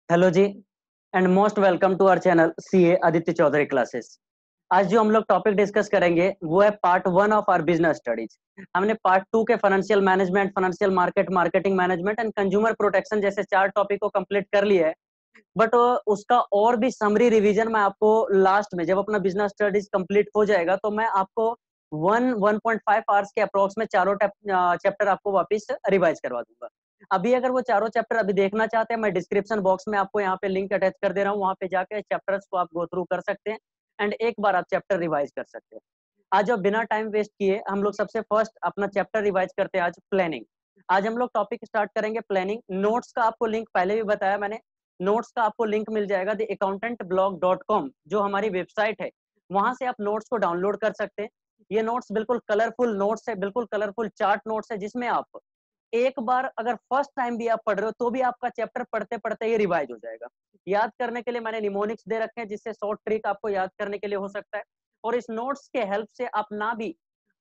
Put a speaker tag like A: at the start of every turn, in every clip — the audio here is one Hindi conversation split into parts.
A: Hello ji and most welcome to our channel CA Aditya Chaudhary classes. आज जो हम लोग टॉपिक डिस्कस करेंगे वो है part 1 of our business studies. हमने पार्ट 2 के financial management, financial market, marketing management and consumer protection जैसे 4 टॉपिक को कंप्लीट कर लिया है। बट उसका और भी समरी रिवीजन मैं आपको लास्ट में, जब अपना बिजनेस स्टडीज कंप्लीट हो जाएगा, तो मैं आपको 1.5 आवर्स के अप्रोक्स में चारों चैप्टर आपको वापस रिवाइज करवा दूंगा। अभी अगर वो चारों चैप्टर अभी देखना चाहते हैं, मैं डिस्क्रिप्शन बॉक्स में आपको यहाँ पे लिंक अटैच कर दे रहा हूँ, वहां पे जाके चैप्टर्स को आप गो थ्रू कर सकते हैं एंड एक बार आप चैप्टर रिवाइज कर सकते हैं। आज अब बिना टाइम वेस्ट किए हम लोग सबसे फर्स्ट अपना चैप्टर रिवाइज करते हैं। आज प्लानिंग। आज हम लोग टॉपिक स्टार्ट करेंगे प्लानिंग। नोट्स का आपको लिंक पहले भी बताया मैंने। नोट्स का आपको लिंक मिल जाएगा द accountantblog.com, जो हमारी वेबसाइट है। वहां से आप नोट्स को डाउनलोड कर सकते हैं। ये नोट्स बिल्कुल कलरफुल नोट्स है, बिल्कुल कलरफुल चार्ट नोट्स है, जिसमें आप एक बार अगर फर्स्ट टाइम भी आप पढ़ रहे हो तो भी आपका चैप्टर पढ़ते पढ़ते ही रिवाइज हो जाएगा। याद करने के लिए मैंने निमोनिक्स दे रखे हैं, जिससे शॉर्ट ट्रिक आपको याद करने के लिए हो सकता है। और इस नोट्स के हेल्प से आप ना भी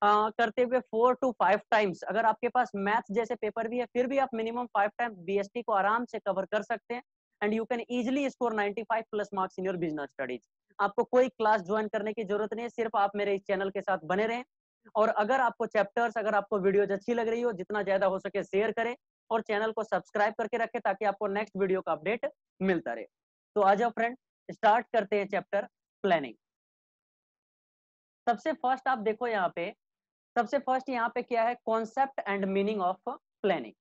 A: करते हुए 4 to 5 टाइम्स, अगर आपके पास मैथ्स जैसे पेपर भी है फिर भी आप मिनिमम 5 टाइम्स बीएसटी को आराम से कवर कर सकते हैं and you can easily score 95 plus marks in your business studies. आपको कोई क्लास ज्वाइन करने की जरूरत नहीं है, सिर्फ आप मेरे इस चैनल के साथ बने रहें। और अगर आपको चैप्टर्स, अगर आपको वीडियोज अच्छी लग रही हो, जितना ज्यादा हो सके शेयर करें और चैनल को सब्सक्राइब करके रखें ताकि आपको नेक्स्ट वीडियो का अपडेट मिलता रहे। तो आ जाओ फ्रेंड, स्टार्ट करते हैं चैप्टर प्लानिंग। सबसे फर्स्ट आप देखो यहाँ पे, सबसे फर्स्ट यहाँ पे क्या है, concept and meaning of planning.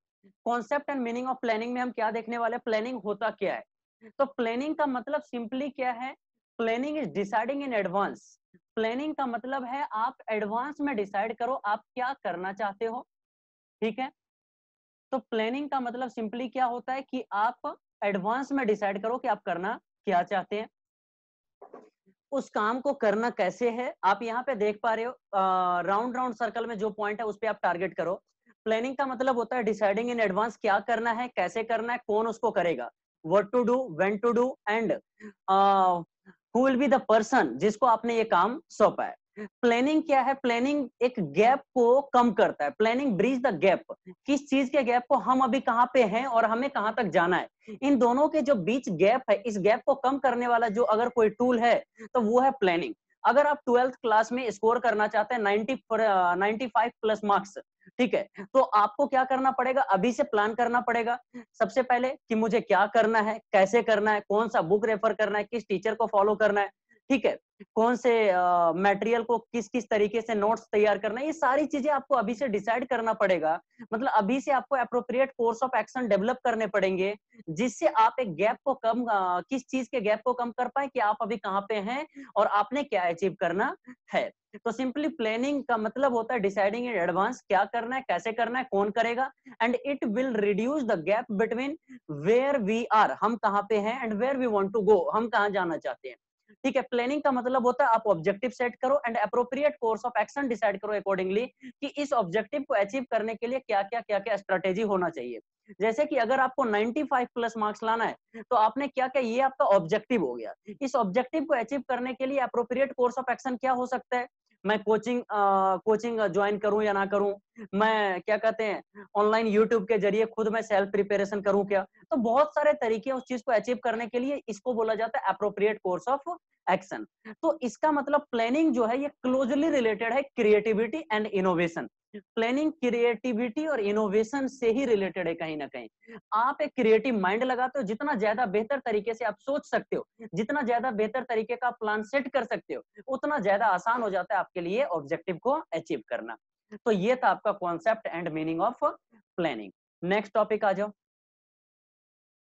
A: Concept and meaning of planning में हम क्या देखने वाले हैं, प्लानिंग होता क्या है। तो प्लानिंग का मतलब सिंपली क्या है, planning is deciding in advance. Planning का मतलब है आप एडवांस में डिसाइड करो आप क्या करना चाहते हो। ठीक है। तो प्लानिंग का मतलब सिंपली क्या होता है कि आप एडवांस में डिसाइड करो कि आप करना क्या चाहते हैं, उस काम को करना कैसे है। आप यहाँ पे देख पा रहे हो राउंड राउंड सर्कल में जो पॉइंट है उस पर आप टारगेट करो। प्लानिंग का मतलब होता है डिसाइडिंग इन एडवांस, क्या करना है, कैसे करना है, कौन उसको करेगा, what to do, when to do and who will be the person जिसको आपने ये काम सौंपा है। प्लानिंग क्या है, प्लानिंग एक गैप को कम करता है। प्लानिंग ब्रिज द गैप, किस चीज के गैप को, हम अभी कहाँ पे हैं और हमें कहाँ तक जाना है, इन दोनों के जो बीच गैप है, इस गैप को कम करने वाला जो अगर कोई टूल है तो वो है प्लानिंग। अगर आप 12th क्लास में स्कोर करना चाहते हैं 95 प्लस मार्क्स, ठीक है, तो आपको क्या करना पड़ेगा, अभी से प्लान करना पड़ेगा। सबसे पहले कि मुझे क्या करना है, कैसे करना है, कौन सा बुक रेफर करना है, किस टीचर को फॉलो करना है, ठीक है, कौन से मटेरियल को किस किस तरीके से नोट्स तैयार करना है, ये सारी चीजें आपको अभी से डिसाइड करना पड़ेगा। मतलब अभी से आपको appropriate course of action develop करने पड़ेंगे, जिससे आप एक गैप को कम, किस चीज के गैप को कम कर पाए कि आप अभी कहाँ पे हैं और आपने क्या अचीव करना है। तो सिंपली प्लानिंग का मतलब होता है डिसाइडिंग इन एडवांस, क्या करना है, कैसे करना है, कौन करेगा, and it will reduce the gap between where we are, हम कहाँ पे हैं, and where we want to go, हम कहाँ जाना चाहते हैं। ठीक है। प्लानिंग का मतलब होता है आप ऑब्जेक्टिव सेट करो and appropriate course of action decide करो अकॉर्डिंगली कि इस ऑब्जेक्टिव को अचीव करने के लिए क्या क्या स्ट्रेटेजी होना चाहिए। जैसे कि अगर आपको 95 प्लस मार्क्स लाना है तो आपने क्या क्या, ये आपका ऑब्जेक्टिव हो गया। इस ऑब्जेक्टिव को अचीव करने के लिए अप्रोप्रिएट कोर्स ऑफ एक्शन क्या हो सकता है, मैं कोचिंग ज्वाइन करूं या ना करूं, मैं क्या कहते हैं ऑनलाइन यूट्यूब के जरिए खुद मैं सेल्फ प्रिपरेशन करूं क्या। तो बहुत सारे तरीके उस चीज को अचीव करने के लिए, इसको बोला जाता है अप्रोप्रिएट कोर्स ऑफ एक्शन। तो इसका मतलब प्लानिंग जो है ये क्लोजली रिलेटेड है creativity and innovation. Planning creativity और इनोवेशन से ही रिलेटेड है कहीं ना कहीं। आप एक क्रिएटिव माइंड लगाते हो, जितना ज्यादा बेहतर तरीके से आप सोच सकते हो, जितना ज्यादा बेहतर तरीके का प्लान सेट कर सकते हो, उतना ज्यादा आसान हो जाता है आपके लिए ऑब्जेक्टिव को अचीव करना। तो ये था आपका concept and meaning of planning. Next topic आ जाओ।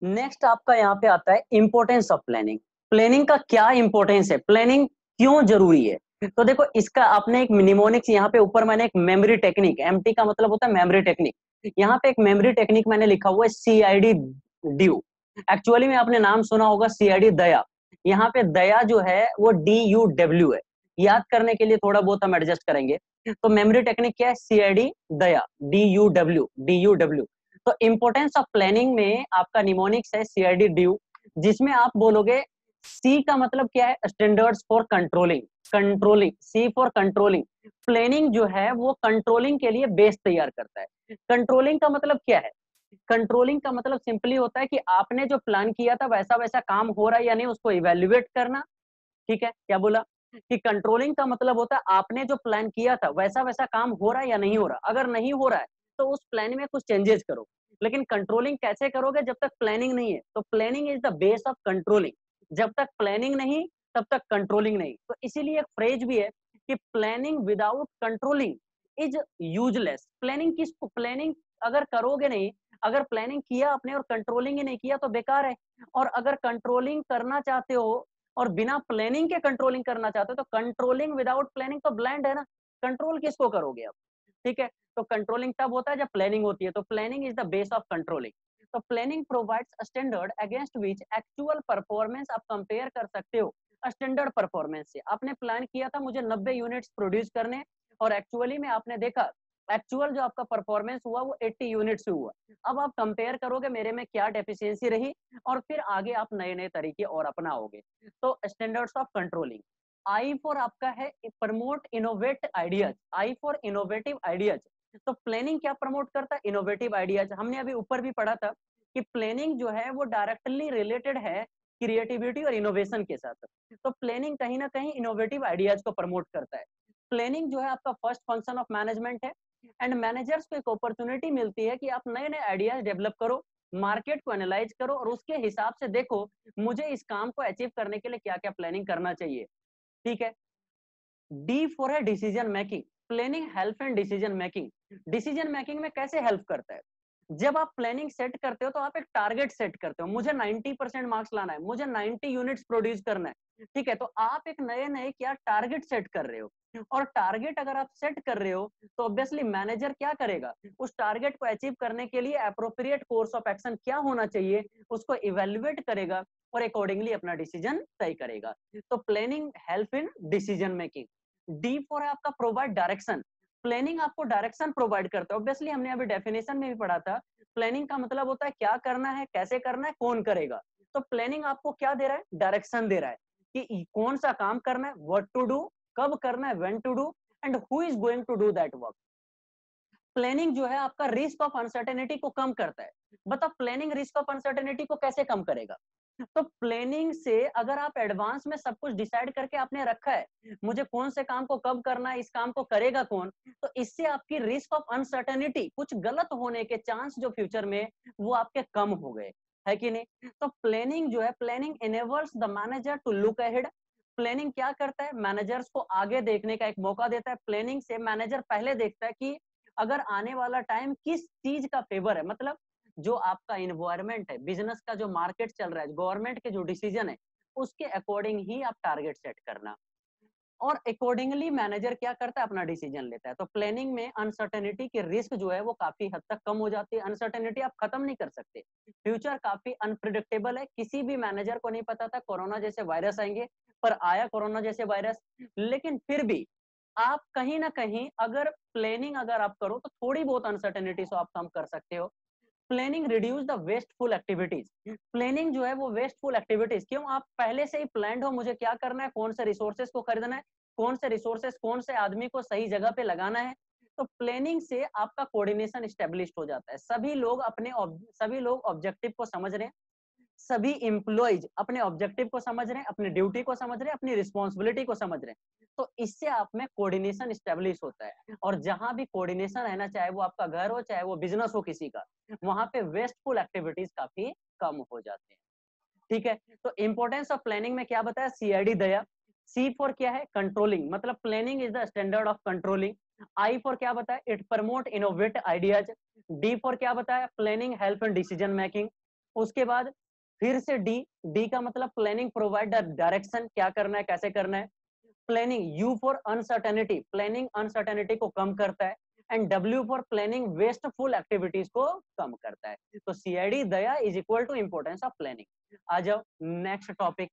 A: नेक्स्ट आपका यहाँ पे आता है इंपॉर्टेंस ऑफ प्लानिंग। प्लानिंग का क्या इंपॉर्टेंस है, प्लानिंग क्यों जरूरी है। तो देखो इसका आपने एक निमोनिक्स यहाँ पे ऊपर मैंने एक मेमोरी टेक्निक, एमटी का मतलब होता है मेमोरी टेक्निक, यहाँ पे एक मेमोरी टेक्निक मैंने लिखा हुआ है सीआईडी ड्यू। एक्चुअली में आपने नाम सुना होगा सीआईडी दया। यहाँ पे दया जो है वो DUW है। याद करने के लिए थोड़ा बहुत हम एडजस्ट करेंगे। तो मेमोरी टेक्निक क्या है, सीआईडी दया, DUW। तो इंपॉर्टेंस ऑफ प्लानिंग में आपका निमोनिक्स है सीआईडी ड्यू, जिसमें आप बोलोगे सी का मतलब क्या है, standards for controlling. Controlling, C for controlling. Planning जो है वो कंट्रोलिंग के लिए बेस तैयार करता है। कंट्रोलिंग का मतलब क्या है, कंट्रोलिंग का मतलब सिंपली होता है कि आपने जो प्लान किया था वैसा वैसा काम हो रहा है या नहीं, उसको इवेल्युएट करना। ठीक है, क्या बोला कि कंट्रोलिंग का मतलब होता है आपने जो प्लान किया था वैसा वैसा काम हो रहा है या नहीं हो रहा। अगर नहीं हो रहा है तो उस प्लान में कुछ चेंजेस करो। लेकिन कंट्रोलिंग कैसे करोगे जब तक प्लानिंग नहीं है। तो planning is the base of controlling. जब तक प्लानिंग नहीं तब तक कंट्रोलिंग नहीं। तो इसीलिए एक फ्रेज भी है कि planning without controlling is useless. Planning अगर करोगे नहीं, अगर प्लानिंग किया आपने और कंट्रोलिंग ही नहीं किया तो बेकार है। और अगर कंट्रोलिंग करना चाहते हो और बिना प्लानिंग के कंट्रोलिंग करना चाहते हो तो कंट्रोलिंग विदाउट प्लानिंग तो ब्लाइंड है ना। कंट्रोल किसको करोगे आप। ठीक है, तो कंट्रोलिंग तब होता है जब प्लानिंग होती है। तो planning is the base of controlling. तो planning provides a standard against which actual performance आप कंपेयर कर सकते हो स्टैंडर्ड परफॉर्मेंस से। आपने प्लान किया था मुझे 90 यूनिट्स प्रोड्यूस करने और एक्चुअली में आपने देखा एक्चुअल जो आपका परफॉर्मेंस हुआ वो 80 यूनिट से हुआ। अब आप कंपेयर करोगे मेरे में क्या डेफिशिएंसी रही और फिर आगे आप नए नए तरीके और अपनाओगे। तो standards of controlling. I for आपका है promote innovate ideas. I for innovative ideas. तो प्लानिंग क्या प्रमोट करता है, इनोवेटिव आइडियाज। हमने अभी ऊपर भी पढ़ा था कि प्लानिंग जो है वो डायरेक्टली रिलेटेड है क्रिएटिविटी और इनोवेशन के साथ। तो प्लानिंग कहीं ना कहीं इनोवेटिव आइडियाज को प्रमोट करता है। प्लानिंग जो है आपका फर्स्ट फंक्शन ऑफ मैनेजमेंट है। एंड मैनेजर्स को एक अपॉर्चुनिटी मिलती है कि आप नए नए आइडियाज डेवलप करो, मार्केट को एनालाइज करो और उसके हिसाब से देखो मुझे इस काम को अचीव करने के लिए क्या क्या प्लानिंग करना चाहिए। ठीक है, डी फॉर है decision making. Planning help in decision making. Decision making में कैसे हेल्प करता है, जब आप प्लानिंग सेट करते हो तो आप एक टारगेट सेट करते हो। मुझे 90% मार्क्स लाना है, मुझे 90 यूनिट्स प्रोड्यूस करना है। ठीक है, तो आप एक नए नए क्या टारगेट सेट कर रहे हो। और टारगेट अगर आप सेट कर रहे हो तो ऑब्वियसली मैनेजर क्या करेगा, उस टारगेट को अचीव करने के लिए अप्रोप्रिएट कोर्स ऑफ एक्शन क्या होना चाहिए उसको इवेल्युएट करेगा और अकॉर्डिंगली अपना डिसीजन तय करेगा। तो planning help in decision making. D for है आपका प्रोवाइड डायरेक्शन। प्लानिंग आपको डायरेक्शन प्रोवाइड करता है। ऑब्वियसली हमने अभी डेफिनेशन में भी पढ़ा था प्लानिंग का मतलब होता है क्या करना है, कैसे करना है, कौन करेगा। तो प्लानिंग आपको क्या दे रहा है, डायरेक्शन दे रहा है कि कौन सा काम करना है, व्हाट टू डू, कब करना है, when to do and who is going to do that work. Planning जो है आपका रिस्क ऑफ अनसर्टेनिटी को कम करता है। बताओ प्लानिंग रिस्क ऑफ अनसर्टेनिटी को कैसे कम करेगा। तो प्लानिंग से अगर आप एडवांस में सब कुछ डिसाइड करके आपने रखा है मुझे कौन से काम को कब करना है, इस काम को करेगा कौन, तो इससे आपकी रिस्क ऑफ अनसर्टेनिटी, कुछ गलत होने के चांस जो फ्यूचर में वो आपके कम हो गए, है कि नहीं। तो प्लानिंग जो है, planning enables the manager to look ahead. Planning क्या करता है, मैनेजर्स को आगे देखने का एक मौका देता है। प्लानिंग से मैनेजर पहले देखता है कि अगर आने वाला टाइम किस चीज का फेवर है, मतलब जो आपका इन्वायरमेंट है, बिजनेस का जो मार्केट चल रहा है, गवर्नमेंट के जो डिसीजन है उसके अकॉर्डिंग ही आप टारगेट सेट करना और अकॉर्डिंगली मैनेजर क्या करता है, अपना डिसीजन लेता है। तो प्लानिंग में अनसर्टेनिटी की रिस्क जो है वो काफी हद तक कम हो जाती है। अनसर्टेनिटी आप खत्म नहीं कर सकते, फ्यूचर काफी अनप्रिडिक्टेबल है। किसी भी मैनेजर को नहीं पता था कोरोना जैसे वायरस आएंगे, पर आया कोरोना जैसे वायरस। लेकिन फिर भी आप कहीं ना कहीं अगर प्लानिंग अगर आप करो तो थोड़ी बहुत अनसर्टेनिटी से आप कम कर सकते हो। Planning reduce the wasteful activities. Planning जो है वो वेस्टफुल एक्टिविटीज, क्यों, आप पहले से ही प्लान्ड हो मुझे क्या करना है, कौन से रिसोर्सेज को खरीदना है, कौन से रिसोर्सेज कौन से आदमी को सही जगह पे लगाना है। तो प्लानिंग से आपका कोऑर्डिनेशन स्टेब्लिश हो जाता है। सभी लोग ऑब्जेक्टिव को समझ रहे हैं, सभी एम्प्लॉइज अपने ऑब्जेक्टिव को समझ रहे हैं, अपनी ड्यूटी को समझ रहे हैं, अपनी रिस्पॉन्सिबिलिटी को समझ रहे हैं। तो इससे आप में कोऑर्डिनेशन स्टेब्लिश होता है। और जहां भी कोऑर्डिनेशन रहना, चाहे वो आपका घर हो चाहे वो बिजनेस हो किसी का, वहां पे वेस्टफुल एक्टिविटीज काफी कम हो जाते हैं। ठीक है, तो इंपॉर्टेंस ऑफ प्लानिंग में क्या बताया, सीआईडी दया। सी फॉर क्या है, कंट्रोलिंग, मतलब planning is the standard of controlling. I for क्या बताया, it promote innovate ideas. D for क्या बताया, planning help in decision making. उसके बाद फिर से डी, डी का मतलब प्लानिंग प्रोवाइड डायरेक्शन, क्या करना है, कैसे करना है। Planning, U for uncertainty, planning uncertainty को कम करता है। And W for planning wasteful activities को कम करता है। तो CID Daya is equal to importance of planning. आ जाओ नेक्स्ट टॉपिक।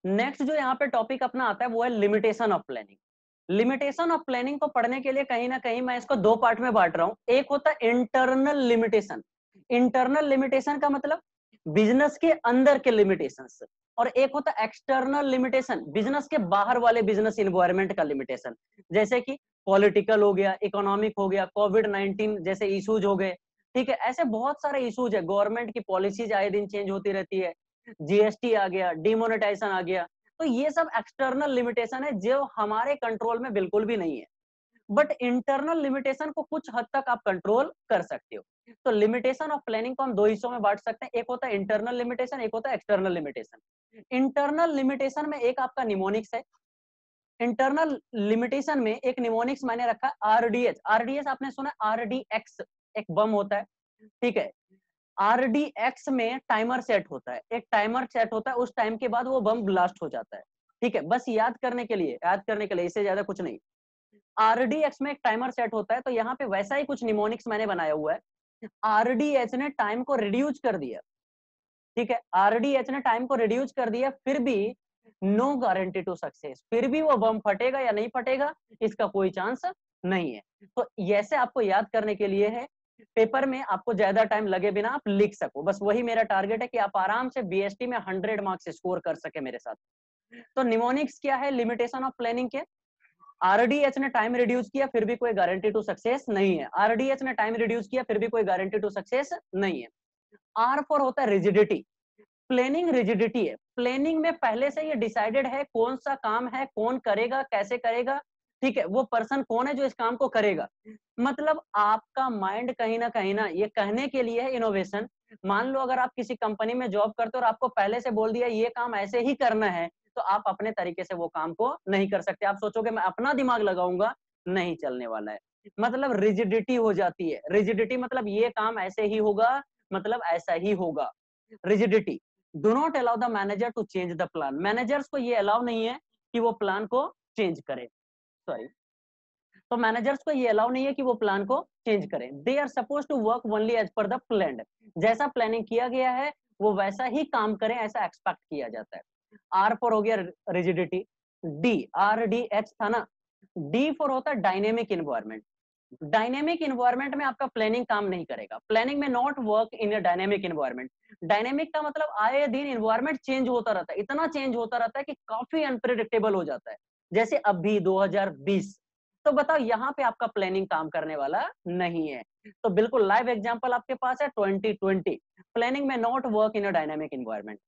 A: नेक्स्ट जो यहाँ पे टॉपिक अपना आता है वो है limitation of planning. Limitation of planning को पढ़ने के लिए कहीं ना कहीं मैं इसको दो पार्ट में बांट रहा हूं। एक होता है इंटरनल लिमिटेशन। इंटरनल लिमिटेशन का मतलब बिजनेस के अंदर के लिमिटेशंस, और एक होता है एक्सटर्नल लिमिटेशन, बिजनेस के बाहर वाले बिजनेस इन्वायरमेंट का लिमिटेशन, जैसे कि पॉलिटिकल हो गया, इकोनॉमिक हो गया, कोविड-19 जैसे इश्यूज हो गए, ठीक है। ऐसे बहुत सारे इश्यूज है, गवर्नमेंट की पॉलिसीज आए दिन चेंज होती रहती है, जीएसटी आ गया, डिमोनेटाइजेशन आ गया, तो ये सब एक्सटर्नल लिमिटेशन है जो हमारे कंट्रोल में बिल्कुल भी नहीं है। बट इंटरनल लिमिटेशन को कुछ हद तक आप कंट्रोल कर सकते हो। तो लिमिटेशन ऑफ प्लानिंग को हम दो हिस्सों में बांट सकते हैं, एक होता है इंटरनल लिमिटेशन, एक होता है एक्सटर्नल लिमिटेशन। इंटरनल लिमिटेशन में एक आपका निमोनिक्स है। इंटरनल लिमिटेशन में एक निमोनिक्स मैंने रखा है आरडीएच। आरडीएच आपने सुना है, आरडीएक्स एक बम होता है, ठीक है। आरडीएक्स में टाइमर सेट होता है, एक टाइमर सेट होता है, उस टाइम के बाद वो बम ब्लास्ट हो जाता है, ठीक है। बस याद करने के लिए, याद करने के लिए, इससे ज्यादा कुछ नहीं। आरडीएक्स में एक टाइमर सेट होता है, तो यहाँ पे वैसा ही कुछ निमोनिक्स मैंने बनाया हुआ है। आरडीएच ने टाइम को रिड्यूस कर दिया, ठीक है। आरडीएच ने टाइम को रिड्यूस कर दिया, फिर भी नो गारंटी टू सक्सेस, फिर भी वो बम फटेगा या नहीं फटेगा इसका कोई चांस नहीं है। तो ऐसे आपको याद करने के लिए है, पेपर में आपको ज्यादा टाइम लगे बिना आप लिख सको, बस वही मेरा टारगेट है कि आप आराम से बीएसटी में 100 मार्क्स स्कोर कर सके मेरे साथ। तो निमोनिक्स क्या है लिमिटेशन ऑफ प्लानिंग के? आरडीएच ने टाइम रिड्यूस किया, फिर भी कोई गारंटी टू सक्सेस नहीं है। आरडीएच ने टाइम रिड्यूस किया, फिर भी कोई गारंटी टू सक्सेस नहीं है। आर फॉर होता है रिजिडिटी। प्लानिंग रिजिडिटी है, प्लानिंग में पहले से ये डिसाइडेड है कौन सा काम है, कौन करेगा, कैसे करेगा, ठीक है, वो पर्सन कौन है जो इस काम को करेगा। मतलब आपका माइंड कहीं ना ये कहने के लिए है इनोवेशन। मान लो अगर आप किसी कंपनी में जॉब करते हो और आपको पहले से बोल दिया ये काम ऐसे ही करना है, तो आप अपने तरीके से वो काम को नहीं कर सकते। आप सोचोगे मैं अपना दिमाग लगाऊंगा, नहीं चलने वाला है। मतलब रिजिडिटी हो जाती है। रिजिडिटी मतलब ये काम ऐसे ही होगा, मतलब ऐसा ही होगा। Rigidity. Do not allow the manager to change the plan. Managers को ये अलाउ नहीं है कि वो प्लान को चेंज करे, सॉरी। तो मैनेजर्स को ये अलाउ नहीं है कि वो प्लान को चेंज करें। They are suppose to work only as per the plan. जैसा प्लानिंग किया गया है वो वैसा ही काम करें, ऐसा एक्सपेक्ट किया जाता है। आर फॉर हो गया rigidity. D, are D H था ना, डी फॉर होता है डायनेमिक इन्वायरमेंट। डायनेमिक इन्वायरमेंट में आपका प्लानिंग काम नहीं करेगा। प्लानिंग में not work in A dynamic environment. Dynamic का मतलब आए दिन इन्वायरमेंट चेंज होता रहता है, इतना चेंज होता रहता है कि काफी अनप्रिडिक्टेबल हो जाता है, जैसे अभी 2020। तो बताओ यहाँ पे आपका प्लानिंग काम करने वाला नहीं है। तो बिल्कुल लाइव एग्जांपल आपके पास है 2020। प्लानिंग में not work in a dynamic environment,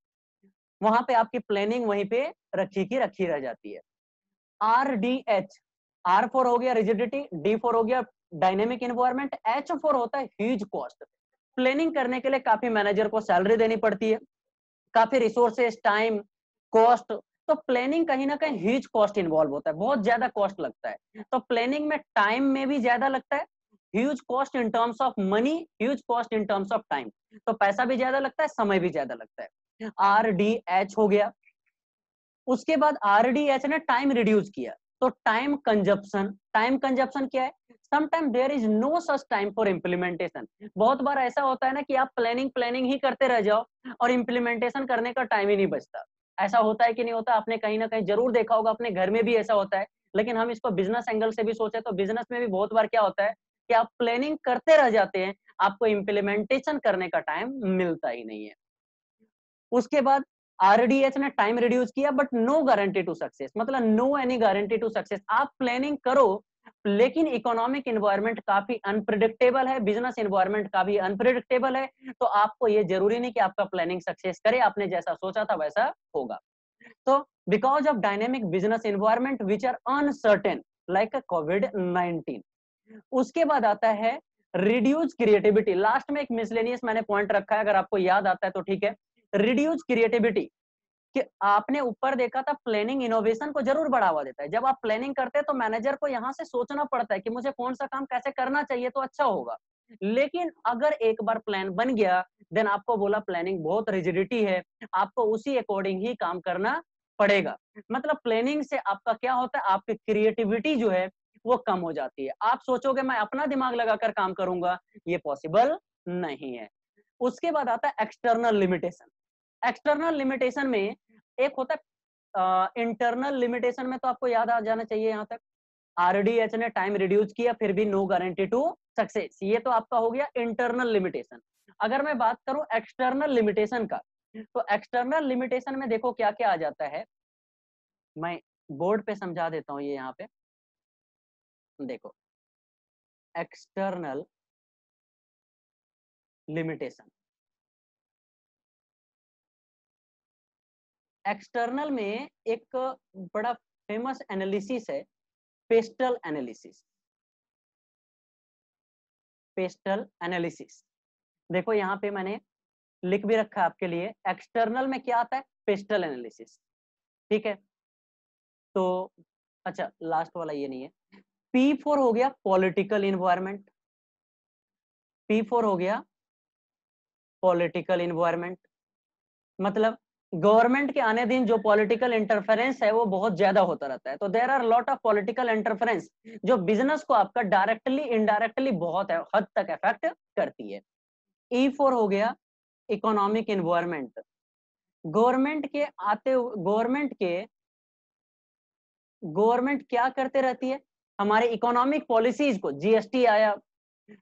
A: वहां पे आपकी प्लानिंग वहीं पे रखी की रखी रह जाती है। R D H, R four हो गया रिजिडिटी, डी फोर हो गया डायनेमिक इन्वायरमेंट, एच फोर होता है ह्यूज कॉस्ट। प्लानिंग करने के लिए काफी मैनेजर को सैलरी देनी पड़ती है, काफी रिसोर्सेस, टाइम, कॉस्ट। तो प्लानिंग कहीं ना कहीं ह्यूज कॉस्ट इन्वॉल्व होता है, बहुत ज्यादा कॉस्ट लगता है। तो प्लानिंग में टाइम में भी ज्यादा लगता है, huge cost in terms of money, huge cost in terms of time. तो पैसा भी ज्यादा लगता है, समय भी ज्यादा लगता है। आर डी एच हो गया। उसके बाद आरडीएच ने टाइम रिड्यूस किया, तो टाइम कंजप्शन। टाइम कंजप्शन क्या है? Sometime there is no such time for implementation. बहुत बार ऐसा होता है ना कि आप प्लानिंग प्लानिंग ही करते रह जाओ और इम्प्लीमेंटेशन करने का टाइम ही नहीं बचता। ऐसा होता है कि नहीं होता? आपने कहीं ना कहीं जरूर देखा होगा, अपने घर में भी ऐसा होता है। लेकिन हम इसको बिजनेस एंगल से भी सोचे तो बिजनेस में भी बहुत बार क्या होता है कि आप प्लानिंग करते रह जाते हैं, आपको इम्प्लीमेंटेशन करने का टाइम मिलता ही नहीं है। उसके बाद आरडीएच ने टाइम रिड्यूस किया, but no guarantee to success, मतलब no any guarantee to success. आप प्लानिंग करो लेकिन इकोनॉमिक एनवायरनमेंट काफी अनप्रिडिक्टेबल है, बिजनेस एनवायरनमेंट काफी अनप्रिडिक्टेबल है, तो आपको ये जरूरी नहीं कि आपका प्लानिंग सक्सेस करे, आपने जैसा सोचा था वैसा होगा। तो because of dynamic business environment which are uncertain like कोविड-19। उसके बाद आता है रिड्यूस क्रिएटिविटी। लास्ट में एक मिसलेनियस मैंने पॉइंट रखा है, अगर आपको याद आता है तो ठीक है। रिड्यूस क्रिएटिविटी, कि आपने ऊपर देखा था प्लानिंग इनोवेशन को जरूर बढ़ावा देता है। जब आप प्लानिंग करते हैं तो मैनेजर को यहां से सोचना पड़ता है कि मुझे कौन सा काम कैसे करना चाहिए तो अच्छा होगा। लेकिन अगर एक बार प्लान बन गया, देन आपको बोला प्लानिंग बहुत रिजिडिटी है, आपको उसी अकॉर्डिंग ही काम करना पड़ेगा। मतलब प्लानिंग से आपका क्या होता है, आपकी क्रिएटिविटी जो है वो कम हो जाती है। आप सोचोगे मैं अपना दिमाग लगाकर काम करूंगा, ये पॉसिबल नहीं है। उसके बाद आता है एक्सटर्नल लिमिटेशन। एक्सटर्नल लिमिटेशन में एक होता है इंटरनल लिमिटेशन में, तो आपको याद आ जाना चाहिए यहां तक। आरडीएच ने टाइम रिड्यूस किया, फिर भी नो गारंटी टू सक्सेस, ये तो आपका हो गया इंटरनल लिमिटेशन। अगर मैं बात करूं एक्सटर्नल लिमिटेशन का, तो एक्सटर्नल लिमिटेशन में देखो क्या क्या आ जाता है, मैं बोर्ड पे समझा देता हूँ ये यहाँ पे। देखो, एक्सटर्नल लिमिटेशन, एक्सटर्नल में एक बड़ा फेमस एनालिसिस है, पेस्टल एनालिसिस। पेस्टल एनालिसिस, देखो यहाँ पे मैंने लिख भी रखा है आपके लिए, एक्सटर्नल में क्या आता है, पेस्टल एनालिसिस। ठीक है, तो अच्छा लास्ट वाला ये नहीं है। P4 हो गया पॉलिटिकल इन्वायरमेंट, P4 हो गया पॉलिटिकल इन्वायरमेंट, मतलब गवर्नमेंट के आने दिन जो पॉलिटिकल इंटरफेरेंस है वो बहुत ज्यादा होता रहता है। तो there are lot of political interference जो बिजनेस को आपका डायरेक्टली इनडायरेक्टली बहुत हद तक इफेक्ट करती है। E4 हो गया इकोनॉमिक इन्वायरमेंट, गवर्नमेंट के आते गवर्नमेंट क्या करते रहती है, हमारे इकोनॉमिक पॉलिसीज को, जीएसटी आया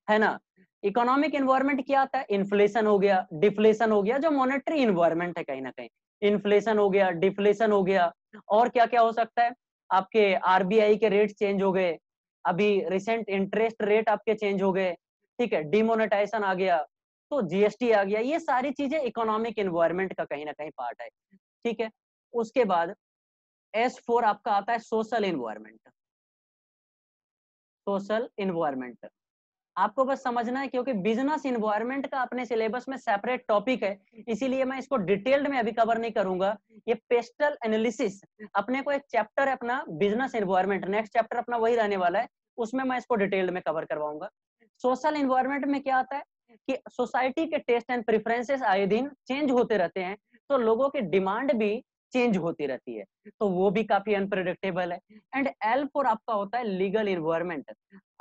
A: है ना, इकोनॉमिक इन्वायरमेंट क्या आता है, इन्फ्लेशन हो गया, डिफ्लेशन हो गया, जो मॉनेटरी इन्वायरमेंट है कहीं ना कहीं, इन्फ्लेशन हो गया, डिफ्लेशन हो गया, और क्या क्या हो सकता है, आपके आरबीआई के रेट चेंज हो गए, अभी रिसेंट इंटरेस्ट रेट आपके चेंज हो गए, ठीक है, डिमोनेटाइजेशन आ गया, तो जीएसटी आ गया, ये सारी चीजें इकोनॉमिक इन्वायरमेंट का कहीं ना कहीं पार्ट है। ठीक है, उसके बाद S4 आपका आता है सोशल इन्वायरमेंट। सोशल इन्वायरमेंट आपको बस समझना है, क्योंकि बिजनेस इन्वायरमेंट का अपने सिलेबस में सेपरेट टॉपिक है, इसीलिए मैं इसको डिटेल्ड में अभी कवर नहीं करूंगा। ये पेस्टल एनालिसिस अपने को एक चैप्टर है अपना बिजनेस इन्वायरमेंट, नेक्स्ट चैप्टर अपना वही रहने वाला है, उसमें मैं इसको डिटेल्ड में कवर करवाऊंगा। सोशल इन्वायरमेंट में क्या आता है कि सोसाइटी के टेस्ट एंड प्रेफरेंसेस आए दिन चेंज होते रहते हैं, तो लोगों की डिमांड भी चेंज होती रहती है, तो वो भी काफी अनप्रेडिक्टेबल है। एंड L4 आपका होता है लीगल इन्वायरमेंट,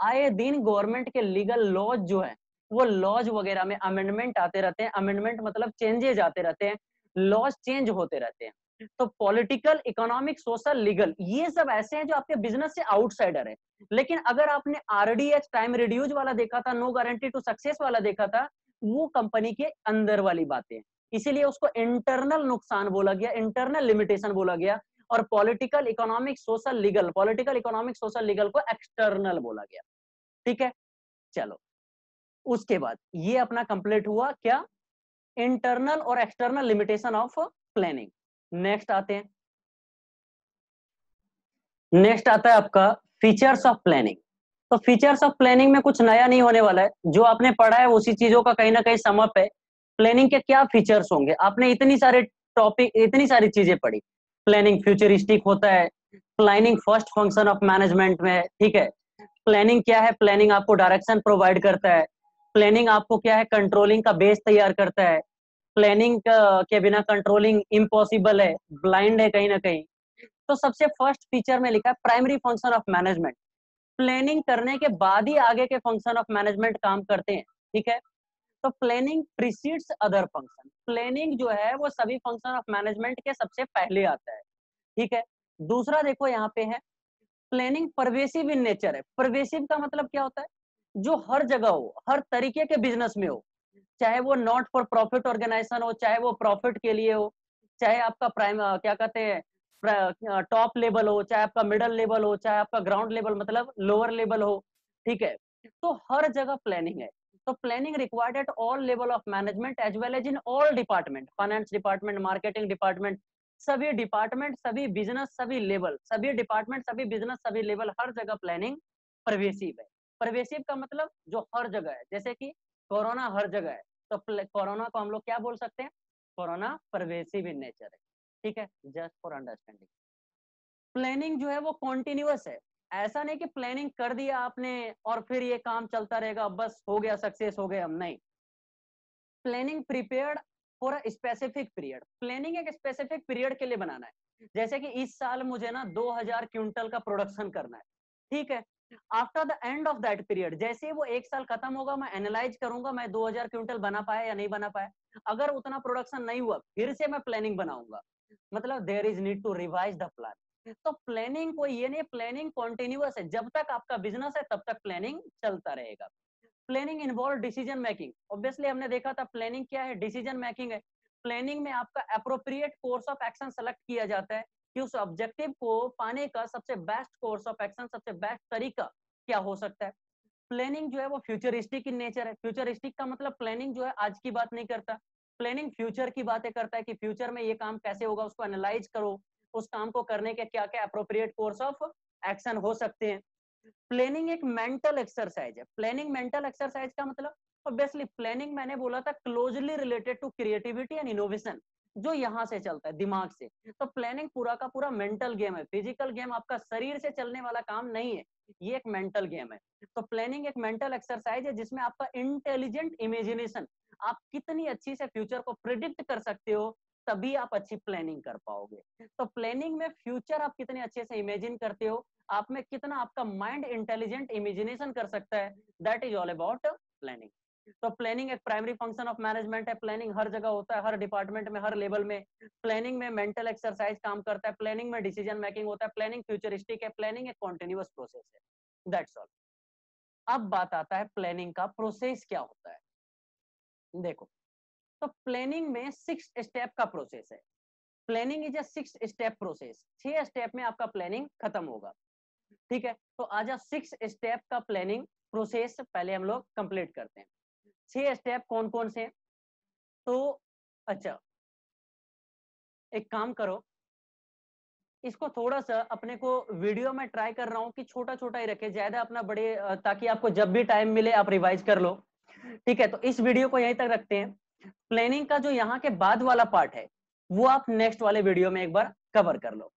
A: आए दिन गवर्नमेंट के लीगल लॉज जो है वो लॉज वगैरह में अमेंडमेंट आते रहते हैं, अमेंडमेंट मतलब चेंजेज आते रहते हैं, लॉज चेंज होते रहते हैं। तो पॉलिटिकल, इकोनॉमिक, सोशल, लीगल, ये सब ऐसे हैं जो आपके बिजनेस से आउटसाइडर है। लेकिन अगर आपने आरडीएच टाइम रिड्यूज वाला देखा था, नो गारंटी टू सक्सेस वाला देखा था, वो कंपनी के अंदर वाली बातें, इसीलिए उसको इंटरनल नुकसान बोला गया, इंटरनल लिमिटेशन बोला गया, और political, economic, social, legal, political, economic, social, legal को एक्सटर्नल बोला गया। ठीक है, चलो उसके बाद ये अपना कंप्लीट हुआ क्या, इंटरनल और external limitation of planning. Next आते हैं, नेक्स्ट आता है आपका फीचर्स ऑफ प्लानिंग। तो फीचर्स ऑफ प्लानिंग में कुछ नया नहीं होने वाला है, जो आपने पढ़ा है उसी चीजों का कहीं ना कहीं समअप है। प्लानिंग के क्या फीचर्स होंगे, आपने इतनी सारे टॉपिक, इतनी सारी चीजें पढ़ी। प्लानिंग फ्यूचरिस्टिक होता है, planning first function of management में, ठीक है। प्लानिंग क्या है, प्लानिंग आपको डायरेक्शन प्रोवाइड करता है, प्लानिंग आपको क्या है, कंट्रोलिंग का बेस तैयार करता है, प्लानिंग के बिना कंट्रोलिंग इम्पॉसिबल है, ब्लाइंड है कहीं ना कहीं। तो सबसे फर्स्ट फीचर में लिखा है primary function of management, planning करने के बाद ही आगे के फंक्शन ऑफ मैनेजमेंट काम करते हैं। ठीक है, तो planning precedes other function, planning जो है वो सभी फंक्शन ऑफ मैनेजमेंट के सबसे पहले आता है। ठीक है, दूसरा देखो यहाँ पे है प्लानिंग परवेसिव इन नेचर है। परवेसिव का मतलब क्या होता है, जो हर जगह हो, हर तरीके के बिजनेस में हो, चाहे वो नॉट फॉर प्रॉफिट ऑर्गेनाइजेशन हो, चाहे वो प्रॉफिट के लिए हो, चाहे आपका प्राइम क्या कहते हैं टॉप लेवल हो, चाहे आपका मिडल लेवल हो, चाहे आपका ग्राउंड लेवल मतलब लोअर लेवल हो। ठीक है, तो हर जगह प्लानिंग है। तो planning required at all level of management as well as in all department, finance department, marketing department, सभी डिपार्टमेंट, सभी बिजनेस, सभी लेवल, सभी डिपार्टमेंट, सभी बिजनेस, सभी लेवल, हर जगह प्लानिंग परवेसिव है। परवेसिव का मतलब जो हर जगह है, जैसे कि कोरोना हर जगह है, तो कोरोना को हम लोग क्या बोल सकते हैं, कोरोना परवेसिव इन नेचर है। ठीक है, जस्ट फॉर अंडरस्टैंडिंग। प्लानिंग जो है वो कॉन्टिन्यूअस है, ऐसा नहीं कि प्लानिंग कर दिया आपने और फिर ये काम चलता रहेगा, बस हो गया सक्सेस हो गए हम, नहीं। Planning prepared for a specific period, planning एक स्पेसिफिक पीरियड के लिए बनाना है। जैसे कि इस साल मुझे ना 2000 क्विंटल का प्रोडक्शन करना है, ठीक है। After the end of that period, जैसे ही वो एक साल खत्म होगा, मैं एनालाइज करूंगा मैं 2000 क्विंटल बना पाया या नहीं बना पाया। अगर उतना प्रोडक्शन नहीं हुआ, फिर से मैं प्लानिंग बनाऊंगा, मतलब there is need to revise the plan. तो प्लानिंग को ये नहीं, प्लानिंग कॉन्टिन्यूअस है, जब तक आपका बिजनेस है तब तक प्लानिंग चलता रहेगा। Planning involve decision making, obviously हमने देखा था प्लानिंग क्या है, डिसीजन मेकिंग है। प्लानिंग में आपका appropriate course of action select किया जाता है कि उस ऑब्जेक्टिव को पाने का सबसे बेस्ट कोर्स ऑफ एक्शन, सबसे बेस्ट तरीका क्या हो सकता है। प्लानिंग जो है वो फ्यूचरिस्टिक इन नेचर है। फ्यूचरिस्टिक का मतलब प्लानिंग जो है आज की बात नहीं करता, प्लानिंग फ्यूचर की बातें करता है कि फ्यूचर में ये काम कैसे होगा, उसको एनालाइज करो, उस काम को करने के क्या क्या अप्रोप्रिएट कोर्स ऑफ एक्शन हो सकते हैं। प्लानिंग एक मेंटल एक्सरसाइज है। प्लानिंग मेंटल एक्सरसाइज का मतलब ऑब्वियसली प्लानिंग मैंने बोला था closely related to creativity and innovation, जो यहाँ से चलता है दिमाग से। तो प्लानिंग पूरा का पूरा मेंटल गेम है, फिजिकल गेम आपका शरीर से चलने वाला काम नहीं है, ये एक मेंटल गेम है। तो प्लानिंग एक मेंटल एक्सरसाइज है जिसमें आपका इंटेलिजेंट इमेजिनेशन, आप कितनी अच्छी से फ्यूचर को प्रिडिक्ट कर सकते हो, तभी आप अच्छी प्लानिंग कर पाओगे। तो प्लानिंग में फ्यूचर आप कितने अच्छे से इमेजिन करते हो, आप में कितना आपका माइंड इंटेलिजेंट इमेजिनेशन कर सकता है, that is all about planning. तो प्लानिंग एक प्राइमरी फंक्शन ऑफ मैनेजमेंट है। प्लानिंग हर जगह होता है, हर डिपार्टमेंट में, हर लेवल में। प्लानिंग में मेंटल एक्सरसाइज काम करता है, प्लानिंग में डिसीजन मेकिंग होता है, प्लानिंग फ्यूचरिस्टिक है, प्लानिंग एक कॉन्टिन्यूअस प्रोसेस है, दैट्स ऑल। अब बात आता है प्लानिंग का प्रोसेस क्या होता है। देखो, तो प्लानिंग में 6 स्टेप का प्रोसेस है। Planning is a 6 step process, 6 step में आपका प्लानिंग खत्म होगा। ठीक है, तो आज 6 स्टेप का प्लानिंग प्रोसेस पहले हम लोग कंप्लीट करते हैं। 6 स्टेप कौन कौन से? तो अच्छा, एक काम करो, इसको थोड़ा सा अपने को वीडियो में ट्राई कर रहा हूँ कि छोटा छोटा ही रखे, ज्यादा अपना बड़े, ताकि आपको जब भी टाइम मिले आप रिवाइज कर लो। ठीक है, तो इस वीडियो को यहीं तक रखते हैं। प्लानिंग का जो यहाँ के बाद वाला पार्ट है वो आप नेक्स्ट वाले वीडियो में एक बार कवर कर लो।